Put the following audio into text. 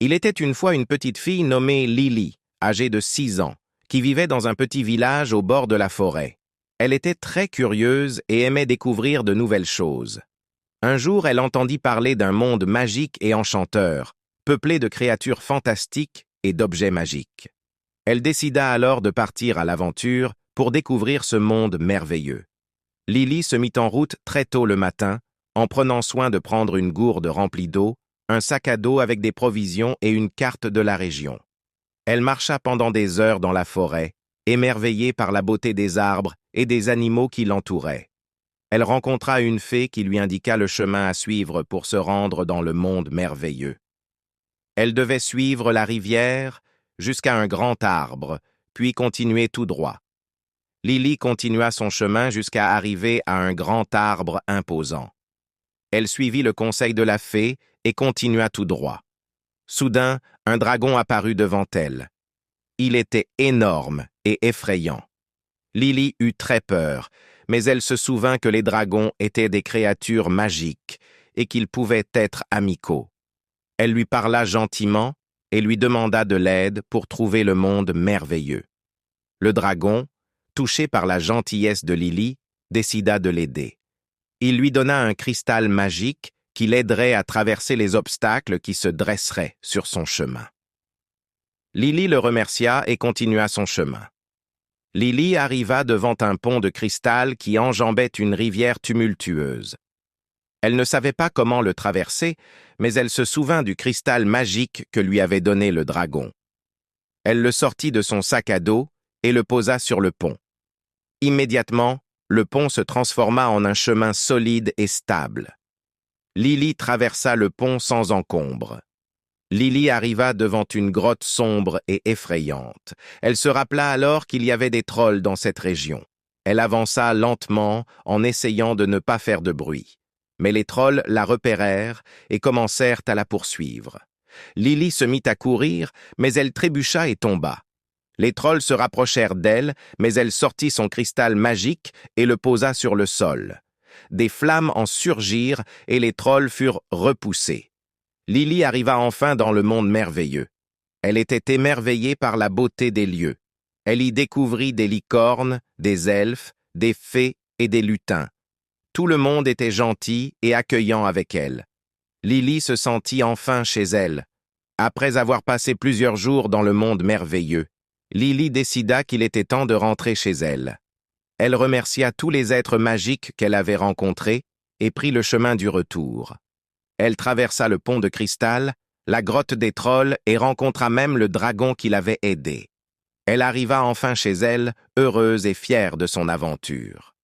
Il était une fois une petite fille nommée Lily, âgée de 6 ans, qui vivait dans un petit village au bord de la forêt. Elle était très curieuse et aimait découvrir de nouvelles choses. Un jour, elle entendit parler d'un monde magique et enchanteur, peuplé de créatures fantastiques et d'objets magiques. Elle décida alors de partir à l'aventure pour découvrir ce monde merveilleux. Lily se mit en route très tôt le matin, en prenant soin de prendre une gourde remplie d'eau, un sac à dos avec des provisions et une carte de la région. Elle marcha pendant des heures dans la forêt, émerveillée par la beauté des arbres et des animaux qui l'entouraient. Elle rencontra une fée qui lui indiqua le chemin à suivre pour se rendre dans le monde merveilleux. Elle devait suivre la rivière jusqu'à un grand arbre, puis continuer tout droit. Lily continua son chemin jusqu'à arriver à un grand arbre imposant. Elle suivit le conseil de la fée et continua tout droit. Soudain, un dragon apparut devant elle. Il était énorme et effrayant. Lily eut très peur, mais elle se souvint que les dragons étaient des créatures magiques et qu'ils pouvaient être amicaux. Elle lui parla gentiment et lui demanda de l'aide pour trouver le monde merveilleux. Le dragon, touché par la gentillesse de Lily, décida de l'aider. Il lui donna un cristal magique qui l'aiderait à traverser les obstacles qui se dresseraient sur son chemin. Lily le remercia et continua son chemin. Lily arriva devant un pont de cristal qui enjambait une rivière tumultueuse. Elle ne savait pas comment le traverser, mais elle se souvint du cristal magique que lui avait donné le dragon. Elle le sortit de son sac à dos et le posa sur le pont. Immédiatement, le pont se transforma en un chemin solide et stable. Lily traversa le pont sans encombre. Lily arriva devant une grotte sombre et effrayante. Elle se rappela alors qu'il y avait des trolls dans cette région. Elle avança lentement en essayant de ne pas faire de bruit. Mais les trolls la repérèrent et commencèrent à la poursuivre. Lily se mit à courir, mais elle trébucha et tomba. Les trolls se rapprochèrent d'elle, mais elle sortit son cristal magique et le posa sur le sol. Des flammes en surgirent et les trolls furent repoussés. Lily arriva enfin dans le monde merveilleux. Elle était émerveillée par la beauté des lieux. Elle y découvrit des licornes, des elfes, des fées et des lutins. Tout le monde était gentil et accueillant avec elle. Lily se sentit enfin chez elle. Après avoir passé plusieurs jours dans le monde merveilleux, Lily décida qu'il était temps de rentrer chez elle. Elle remercia tous les êtres magiques qu'elle avait rencontrés et prit le chemin du retour. Elle traversa le pont de cristal, la grotte des trolls et rencontra même le dragon qui l'avait aidée. Elle arriva enfin chez elle, heureuse et fière de son aventure.